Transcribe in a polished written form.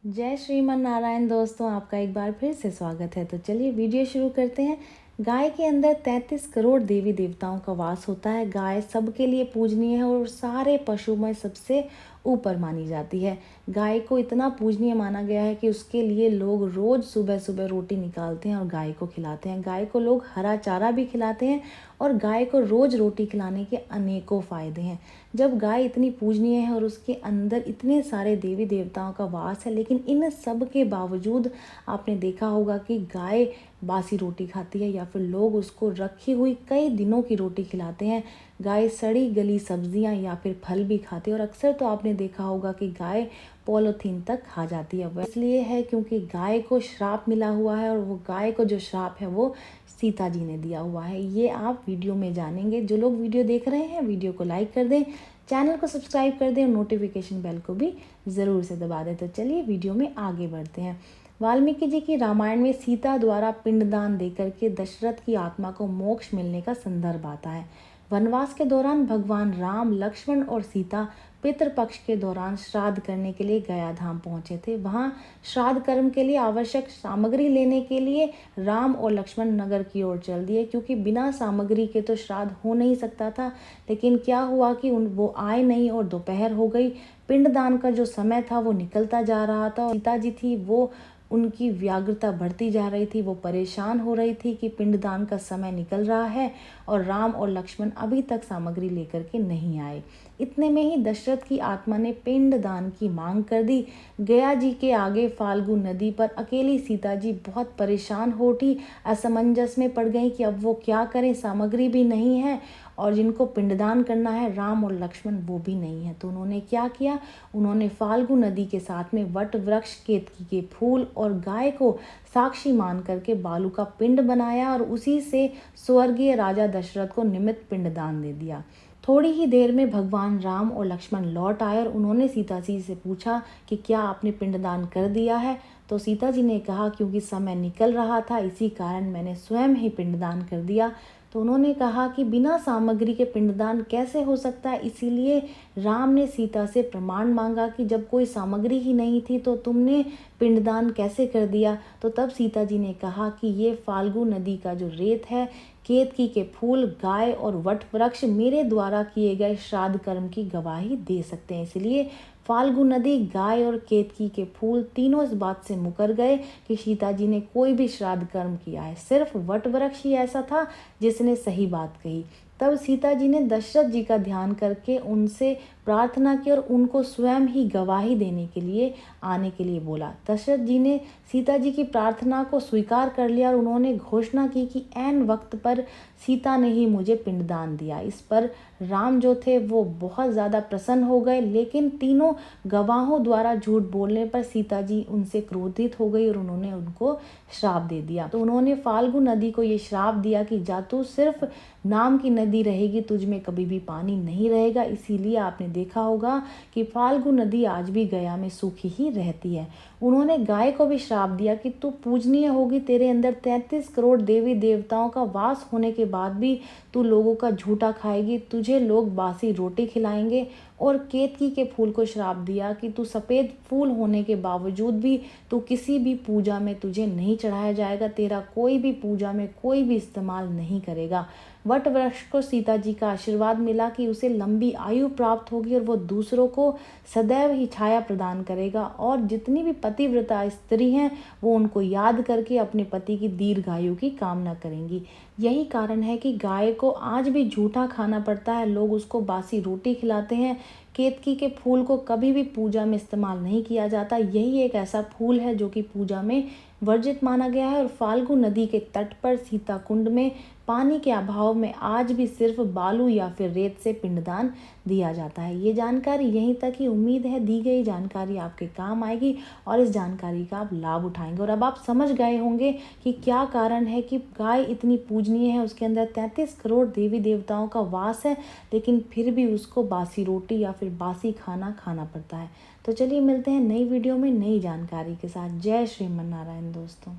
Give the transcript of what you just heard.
जय श्रीमन नारायण दोस्तों, आपका एक बार फिर से स्वागत है। तो चलिए वीडियो शुरू करते हैं। गाय के अंदर 33 करोड़ देवी देवताओं का वास होता है। गाय सबके लिए पूजनीय है और सारे पशु में सबसे ऊपर मानी जाती है। गाय को इतना पूजनीय माना गया है कि उसके लिए लोग रोज सुबह सुबह रोटी निकालते हैं और गाय को खिलाते हैं। गाय को लोग हरा चारा भी खिलाते हैं और गाय को रोज रोटी खिलाने के अनेकों फायदे हैं। जब गाय इतनी पूजनीय है और उसके अंदर इतने सारे देवी देवताओं का वास है, लेकिन इन सब के बावजूद आपने देखा होगा कि गाय बासी रोटी खाती है या फिर लोग उसको रखी हुई कई दिनों की रोटी खिलाते हैं। गाय सड़ी गली सब्जियां या फिर फल भी खाती है और अक्सर तो आपने देखा होगा कि गाय पॉलीथीन तक खा जाती है। वह इसलिए है क्योंकि गाय को श्राप मिला हुआ है और वो गाय को जो श्राप है वो सीता जी ने दिया हुआ है। ये आप वीडियो में जानेंगे। जो लोग वीडियो देख रहे हैं वीडियो को लाइक कर दें, चैनल को सब्सक्राइब कर दें और नोटिफिकेशन बेल को भी ज़रूर से दबा दें। तो चलिए वीडियो में आगे बढ़ते हैं। वाल्मीकि जी की रामायण में सीता द्वारा पिंडदान देकर के दशरथ की आत्मा को मोक्ष मिलने का संदर्भ आता है। वनवास के दौरान भगवान राम, लक्ष्मण और सीता पितृपक्ष के दौरान श्राद्ध करने के लिए गया धाम पहुंचे थे। वहां श्राद्ध कर्म के लिए आवश्यक सामग्री लेने के लिए राम और लक्ष्मण नगर की ओर चल दिए, क्योंकि बिना सामग्री के तो श्राद्ध हो नहीं सकता था। लेकिन क्या हुआ कि वो आए नहीं और दोपहर हो गई। पिंडदान का जो समय था वो निकलता जा रहा था और सीता जी थी वो उनकी व्याग्रता बढ़ती जा रही थी। वो परेशान हो रही थी कि पिंडदान का समय निकल रहा है और राम और लक्ष्मण अभी तक सामग्री लेकर के नहीं आए। इतने में ही दशरथ की आत्मा ने पिंडदान की मांग कर दी। गया जी के आगे फाल्गु नदी पर अकेली सीता जी बहुत परेशान हो उठी, असमंजस में पड़ गई कि अब वो क्या करें। सामग्री भी नहीं है और जिनको पिंडदान करना है राम और लक्ष्मण वो भी नहीं है। तो उन्होंने क्या किया, उन्होंने फाल्गु नदी के साथ में वट वृक्ष, केतकी के फूल और गाय को साक्षी मान करके बालू का पिंड बनाया और उसी से स्वर्गीय राजा दशरथ को निमित्त पिंडदान दे दिया। थोड़ी ही देर में भगवान राम और लक्ष्मण लौट आए और उन्होंने सीता जी से पूछा कि क्या आपने पिंडदान कर दिया है। तो सीता जी ने कहा क्योंकि समय निकल रहा था इसी कारण मैंने स्वयं ही पिंडदान कर दिया। तो उन्होंने कहा कि बिना सामग्री के पिंडदान कैसे हो सकता है। इसीलिए राम ने सीता से प्रमाण मांगा कि जब कोई सामग्री ही नहीं थी तो तुमने पिंडदान कैसे कर दिया। तो तब सीता जी ने कहा कि ये फाल्गु नदी का जो रेत है, केतकी के फूल, गाय और वट वृक्ष मेरे द्वारा किए गए श्राद्ध कर्म की गवाही दे सकते हैं। इसलिए फाल्गु नदी, गाय और केतकी के फूल तीनों इस बात से मुकर गए कि सीता जी ने कोई भी श्राद्ध कर्म किया है। सिर्फ वट वृक्ष ही ऐसा था जिसने सही बात कही। तब सीता जी ने दशरथ जी का ध्यान करके उनसे प्रार्थना की और उनको स्वयं ही गवाही देने के लिए आने के लिए बोला। दशरथ जी ने सीता जी की प्रार्थना को स्वीकार कर लिया और उन्होंने घोषणा की कि ऐन वक्त पर सीता ने ही मुझे पिंडदान दिया। इस पर राम जो थे वो बहुत ज़्यादा प्रसन्न हो गए, लेकिन तीनों गवाहों द्वारा झूठ बोलने पर सीता जी उनसे क्रोधित हो गई और उन्होंने उनको श्राप दे दिया। तो उन्होंने फाल्गु नदी को ये श्राप दिया कि जा तू सिर्फ नाम की नदी रहेगी, तुझ में कभी भी पानी नहीं रहेगा। इसीलिए आपने देखा होगा कि फाल्गु नदी आज भी गया में सूखी ही रहती है। उन्होंने गाय को भी श्राप दिया कि तू पूजनीय होगी, तेरे अंदर 33 करोड़ देवी देवताओं का वास होने के बाद भी तू लोगों का झूठा खाएगी, तुझे लोग बासी रोटी खिलाएंगे। और केतकी के फूल को श्राप दिया कि तू सफ़ेद फूल होने के बावजूद भी तू किसी भी पूजा में तुझे नहीं चढ़ाया जाएगा, तेरा कोई भी पूजा में कोई भी इस्तेमाल नहीं करेगा। वट वृक्ष को सीता जी का आशीर्वाद मिला कि उसे लंबी आयु प्राप्त होगी और वो दूसरों को सदैव ही छाया प्रदान करेगा और जितनी भी पतिव्रता स्त्री हैं वो उनको याद करके अपने पति की दीर्घायु की कामना करेंगी। यही कारण है कि गाय को आज भी झूठा खाना पड़ता है, लोग उसको बासी रोटी खिलाते हैं। केतकी के फूल को कभी भी पूजा में इस्तेमाल नहीं किया जाता। यही एक ऐसा फूल है जो कि पूजा में वर्जित माना गया है। और फाल्गु नदी के तट पर सीता कुंड में पानी के अभाव में आज भी सिर्फ बालू या फिर रेत से पिंडदान दिया जाता है। ये जानकारी यहीं तक ही। उम्मीद है दी गई जानकारी आपके काम आएगी और इस जानकारी का आप लाभ उठाएंगे। और अब आप समझ गए होंगे कि क्या कारण है कि गाय इतनी पूजनीय है, उसके अंदर 33 करोड़ देवी देवताओं का वास है, लेकिन फिर भी उसको बासी रोटी या फिर बासी खाना खाना पड़ता है। तो चलिए मिलते हैं नई वीडियो में नई जानकारी के साथ। जय श्रीमन नारायण दोस्तों।